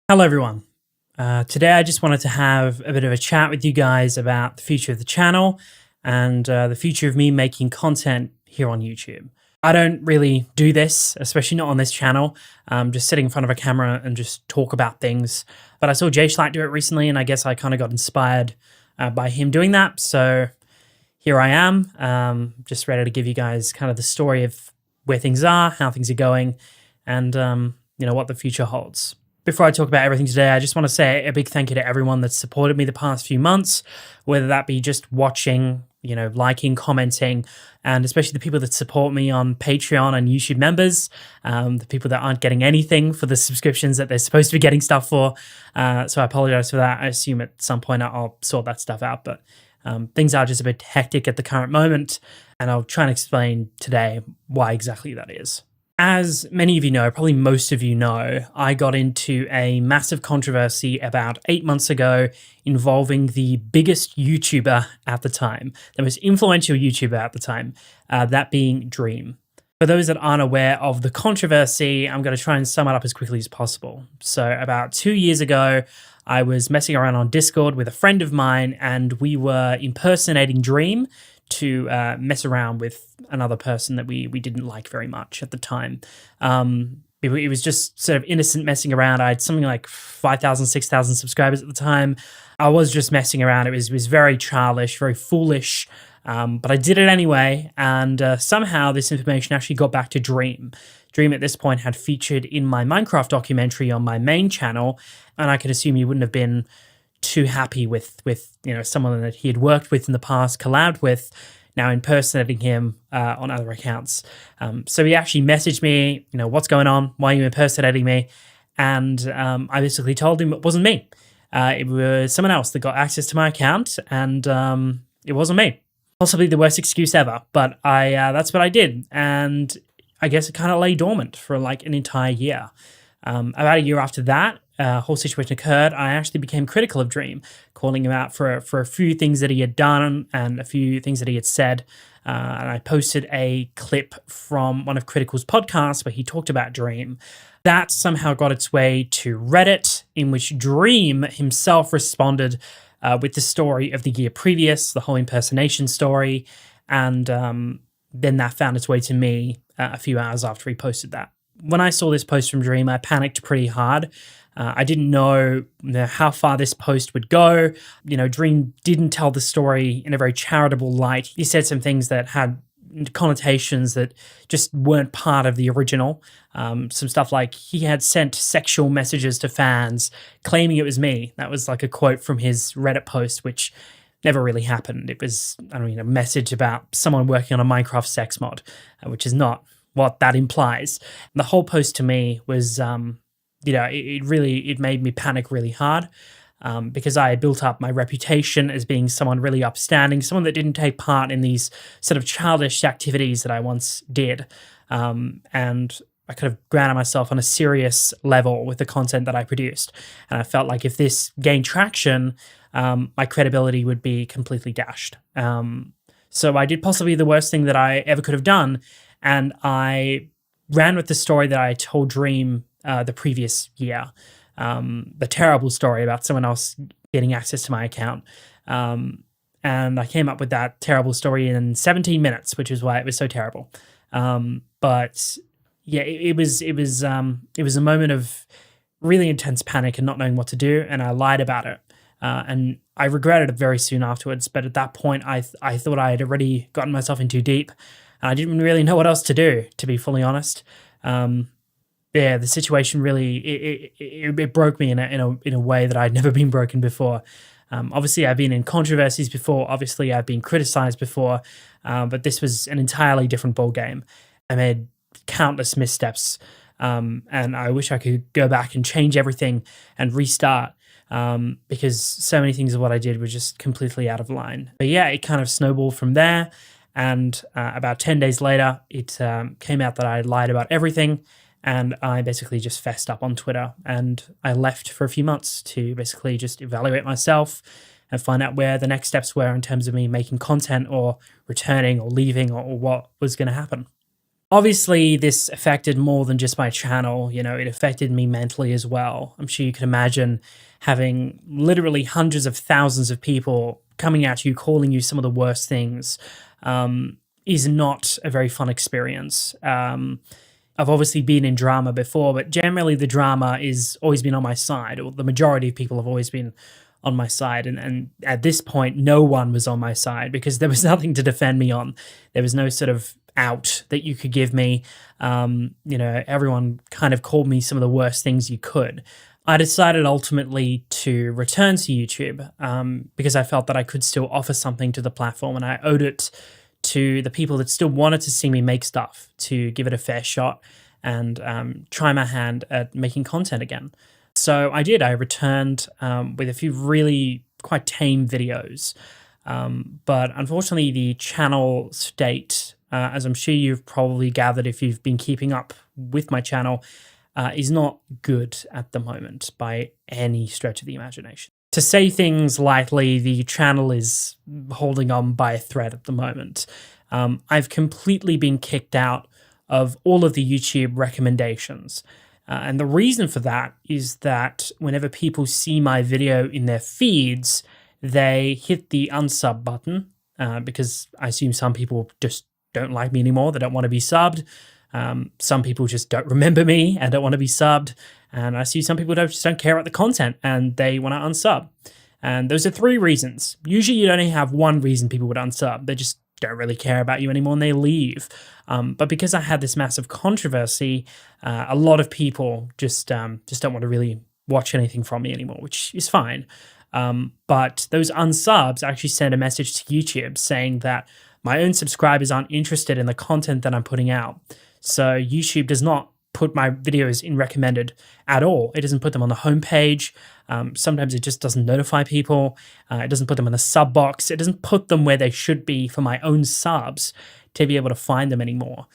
Hello, everyone. Today, I just wanted to have a bit of a chat with you guys about the future of the channel and the future of me making content here on YouTube. I don't really do this, especially not on this channel, just sitting in front of a camera and just talk about things. But I saw Jay Schlatt do it recently, and I guess I kind of got inspired by him doing that. So here I am, just ready to give you guys kind of the story of where things are, how things are going, and what the future holds. Before I talk about everything today, I just want to say a big thank you to everyone that's supported me the past few months, whether that be just watching, liking, commenting, and especially the people that support me on Patreon and YouTube members, the people that aren't getting anything for the subscriptions that they're supposed to be getting stuff for. So I apologize for that. I assume at some point I'll sort that stuff out, but things are just a bit hectic at the current moment, and I'll try and explain today why exactly that is. As many of you know, probably most of you know, I got into a massive controversy about 8 months ago involving the biggest YouTuber at the time, the most influential YouTuber at the time, that being Dream. For those that aren't aware of the controversy, I'm going to try and sum it up as quickly as possible. So about 2 years ago, I was messing around on Discord with a friend of mine, and we were impersonating Dream to mess around with another person that we didn't like very much at the time. It was just sort of innocent messing around. I had something like 5,000, 6,000 subscribers at the time. I was just messing around. It was very childish, very foolish, but I did it anyway, and somehow this information actually got back to Dream. Dream at this point had featured in my Minecraft documentary on my main channel, and I could assume he wouldn't have been too happy with someone that he had worked with in the past, collabed with, now impersonating him on other accounts. So he actually messaged me, what's going on? Why are you impersonating me? And I basically told him it wasn't me. It was someone else that got access to my account, and it wasn't me. Possibly the worst excuse ever, but that's what I did. And I guess it kind of lay dormant for like an entire year. About a year after that, whole situation occurred, I actually became critical of Dream, calling him out for a few things that he had done and a few things that he had said. And I posted a clip from one of Critical's podcasts where he talked about Dream. That somehow got its way to Reddit, in which Dream himself responded with the story of the year previous, the whole impersonation story. And then that found its way to me a few hours after he posted that. When I saw this post from Dream, I panicked pretty hard. I didn't know how far this post would go. Dream didn't tell the story in a very charitable light. He said some things that had connotations that just weren't part of the original. Some stuff like he had sent sexual messages to fans claiming it was me. That was like a quote from his Reddit post, which never really happened. It was, a message about someone working on a Minecraft sex mod, which is not what that implies. The whole post to me was it made me panic really hard because I had built up my reputation as being someone really upstanding, someone that didn't take part in these sort of childish activities that I once did. And I could have grounded myself on a serious level with the content that I produced. And I felt like if this gained traction, my credibility would be completely dashed. So I did possibly the worst thing that I ever could have done. And I ran with the story that I told Dream the previous year, the terrible story about someone else getting access to my account. And I came up with that terrible story in 17 minutes, which is why it was so terrible. But yeah, it was a moment of really intense panic and not knowing what to do, and I lied about it. And I regretted it very soon afterwards. But at that point, I thought I had already gotten myself in too deep. And I didn't really know what else to do, to be fully honest. The situation really it broke me in a way that I'd never been broken before. Obviously, I've been in controversies before. Obviously, I've been criticized before. But this was an entirely different ballgame. I made countless missteps, and I wish I could go back and change everything and restart. Because so many things of what I did were just completely out of line. But yeah, it kind of snowballed from there. And about 10 days later, it came out that I lied about everything, and I basically just fessed up on Twitter, and I left for a few months to basically just evaluate myself and find out where the next steps were in terms of me making content or returning or leaving or what was going to happen. Obviously, this affected more than just my channel. You know, it affected me mentally as well. I'm sure you can imagine having literally hundreds of thousands of people coming at you, calling you some of the worst things, is not a very fun experience. I've obviously been in drama before, but generally the drama is always been on my side, or the majority of people have always been on my side. And at this point, no one was on my side because there was nothing to defend me on. There was no sort of out that you could give me. Everyone kind of called me some of the worst things you could. I decided ultimately to return to YouTube because I felt that I could still offer something to the platform, and I owed it to the people that still wanted to see me make stuff to give it a fair shot and try my hand at making content again. So I did. I returned with a few really quite tame videos. But unfortunately, the channel state, as I'm sure you've probably gathered if you've been keeping up with my channel, is not good at the moment by any stretch of the imagination. To say things lightly, the channel is holding on by a thread at the moment. I've completely been kicked out of all of the YouTube recommendations. And the reason for that is that whenever people see my video in their feeds, they hit the unsub button because I assume some people just don't like me anymore. They don't want to be subbed. Some people just don't remember me and don't want to be subbed. And I see some people just don't care about the content and they want to unsub. And those are 3 reasons. Usually you only have one reason people would unsub. They just don't really care about you anymore and they leave. But because I had this massive controversy, a lot of people just don't want to really watch anything from me anymore, which is fine. But those unsubs actually send a message to YouTube saying that my own subscribers aren't interested in the content that I'm putting out. So YouTube does not put my videos in recommended at all. It doesn't put them on the homepage. Sometimes it just doesn't notify people. It doesn't put them in the sub box. It doesn't put them where they should be for my own subs to be able to find them anymore.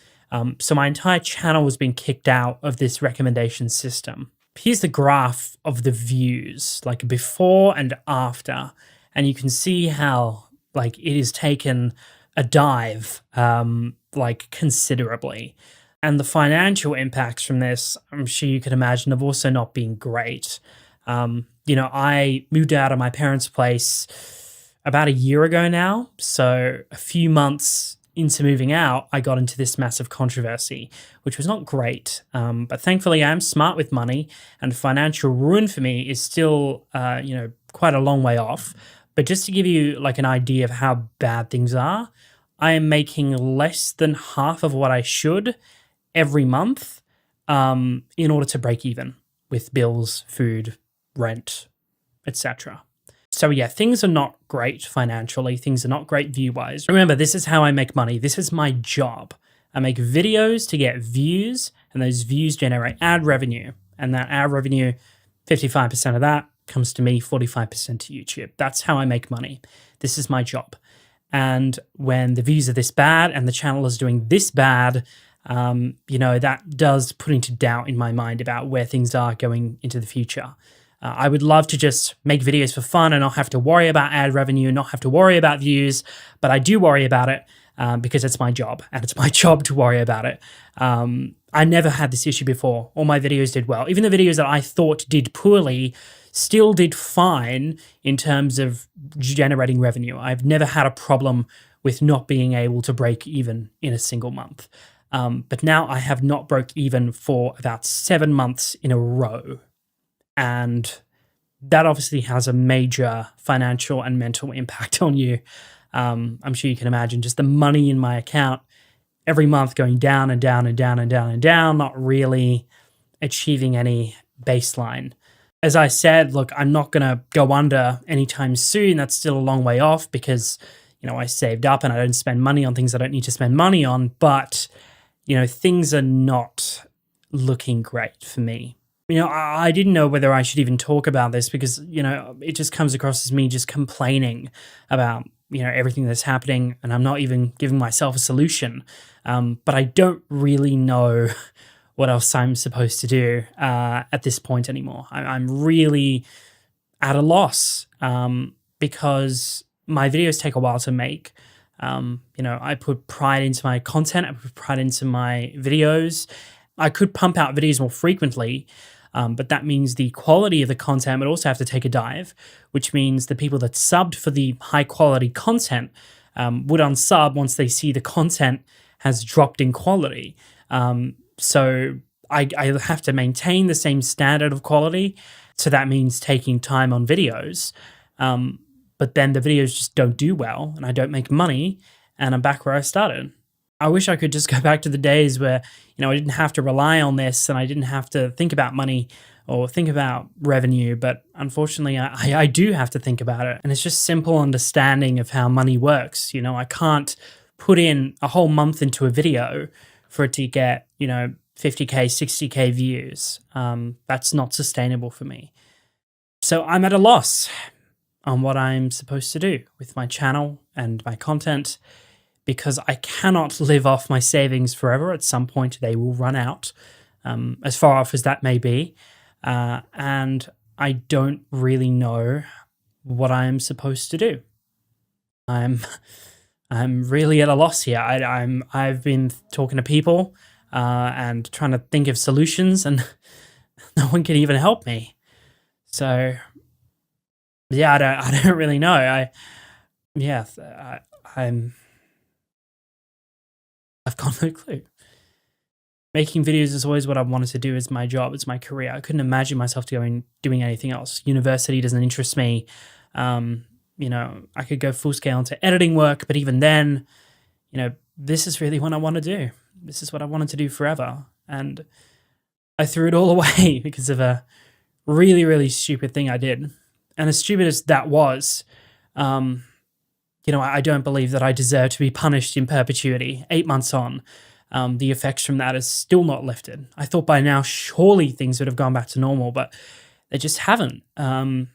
So my entire channel has been kicked out of this recommendation system. Here's the graph of the views, like before and after. And you can see how like it has taken a dive like considerably. And the financial impacts from this, I'm sure you can imagine, have also not been great. I moved out of my parents' place about a year ago now. So a few months into moving out, I got into this massive controversy, which was not great. But thankfully, I am smart with money, and financial ruin for me is still, quite a long way off. But just to give you like an idea of how bad things are, I am making less than half of what I should every month in order to break even with bills, food, rent, etc. So yeah, things are not great financially. Things are not great view-wise. Remember, this is how I make money. This is my job. I make videos to get views, and those views generate ad revenue. And that ad revenue, 55% of that comes to me, 45% to YouTube. That's how I make money. This is my job. And when the views are this bad and the channel is doing this bad, that does put into doubt in my mind about where things are going into the future. I would love to just make videos for fun and not have to worry about ad revenue, not have to worry about views, but I do worry about it because it's my job, and it's my job to worry about it. I never had this issue before. All my videos did well. Even the videos that I thought did poorly still did fine in terms of generating revenue. I've never had a problem with not being able to break even in a single month. But now I have not broke even for about 7 months in a row. And that obviously has a major financial and mental impact on you. I'm sure you can imagine just the money in my account every month going down and down and down and down and down, not really achieving any baseline. As I said, look, I'm not going to go under anytime soon. That's still a long way off because, I saved up and I don't spend money on things I don't need to spend money on. But, things are not looking great for me. I didn't know whether I should even talk about this because, it just comes across as me just complaining about, everything that's happening, and I'm not even giving myself a solution. But I don't really know what else I'm supposed to do at this point anymore. I'm really at a loss because my videos take a while to make. I put pride into my content. I put pride into my videos. I could pump out videos more frequently, but that means the quality of the content would also have to take a dive, which means the people that subbed for the high quality content would unsub once they see the content has dropped in quality. So I have to maintain the same standard of quality. So that means taking time on videos. But then the videos just don't do well and I don't make money and I'm back where I started. I wish I could just go back to the days where, I didn't have to rely on this and I didn't have to think about money or think about revenue. But unfortunately, I do have to think about it. And it's just simple understanding of how money works. I can't put in a whole month into a video for it to get, 50K, 60K views. That's not sustainable for me. So I'm at a loss on what I'm supposed to do with my channel and my content because I cannot live off my savings forever. At some point, they will run out, as far off as that may be. And I don't really know what I'm supposed to do. I'm really at a loss here. I've been talking to people and trying to think of solutions, and no one can even help me. So, yeah, I don't really know. I've got no clue. Making videos is always what I wanted to do as my job, it's my career. I couldn't imagine myself doing anything else. University doesn't interest me. I could go full scale into editing work, but even then, this is really what I want to do. This is what I wanted to do forever. And I threw it all away because of a really, really stupid thing I did. And as stupid as that was, I don't believe that I deserve to be punished in perpetuity. 8 months on, the effects from that is still not lifted. I thought by now surely things would have gone back to normal, but they just haven't. I'm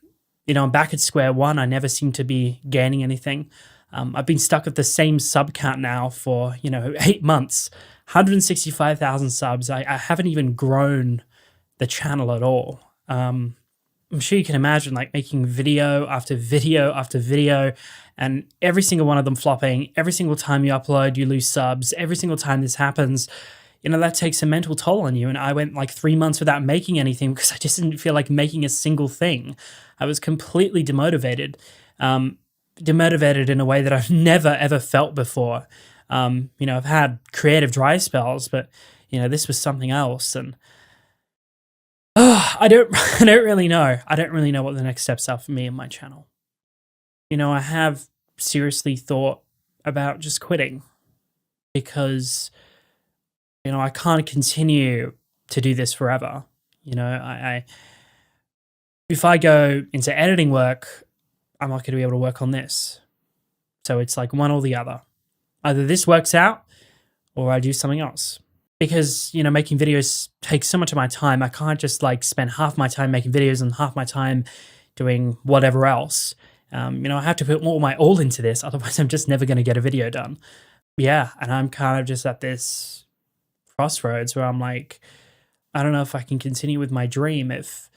back at square one. I never seem to be gaining anything. I've been stuck at the same sub count now for, 8 months, 165,000 subs. I haven't even grown the channel at all. I'm sure you can imagine making video after video after video and every single one of them flopping. Every single time you upload, you lose subs. Every single time this happens, that takes a mental toll on you. And I went 3 months without making anything because I just didn't feel like making a single thing. I was completely demotivated. Demotivated in a way that I've never, ever felt before. I've had creative dry spells, but, this was something else. And I don't really know. I don't really know what the next steps are for me and my channel. I have seriously thought about just quitting because, I can't continue to do this forever. If I go into editing work, I'm not going to be able to work on this. So it's one or the other. Either this works out or I do something else. Because, making videos takes so much of my time. I can't just spend half my time making videos and half my time doing whatever else. I have to put all my all into this. Otherwise, I'm just never going to get a video done. Yeah, and I'm kind of just at this crossroads where I'm I don't know if I can continue with my dream if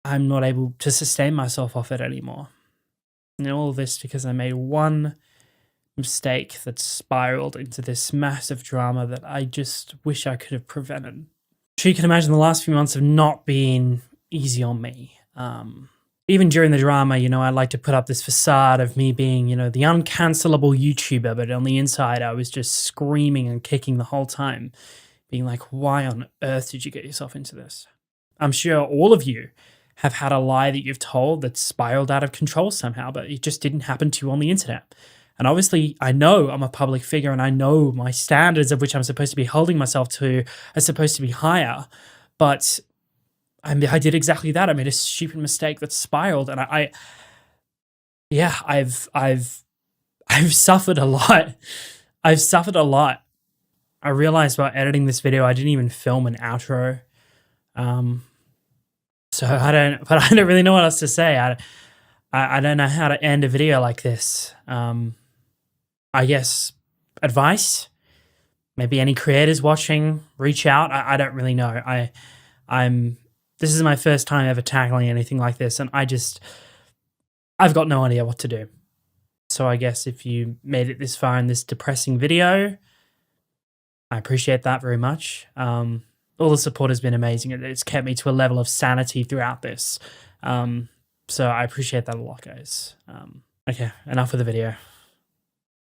I'm not able to sustain myself off it anymore. And all of this because I made one mistake that spiraled into this massive drama that I just wish I could have prevented. So you can imagine the last few months have not been easy on me. Even during the drama, I like to put up this facade of me being, the uncancelable YouTuber, but on the inside, I was just screaming and kicking the whole time, being why on earth did you get yourself into this? I'm sure all of you have had a lie that you've told that spiraled out of control somehow, but it just didn't happen to you on the internet. And obviously, I know I'm a public figure and I know my standards of which I'm supposed to be holding myself to are supposed to be higher, but I did exactly that. I made a stupid mistake that spiraled, and I've suffered a lot. I've suffered a lot. I realized while editing this video, I didn't even film an outro. So I don't really know what else to say. I don't know how to end a video like this. I guess advice. Maybe any creators watching, reach out. I don't really know. This is my first time ever tackling anything like this, and I've got no idea what to do. So I guess if you made it this far in this depressing video, I appreciate that very much. All the support has been amazing. It's kept me to a level of sanity throughout this. So I appreciate that a lot, guys. Okay, enough of the video.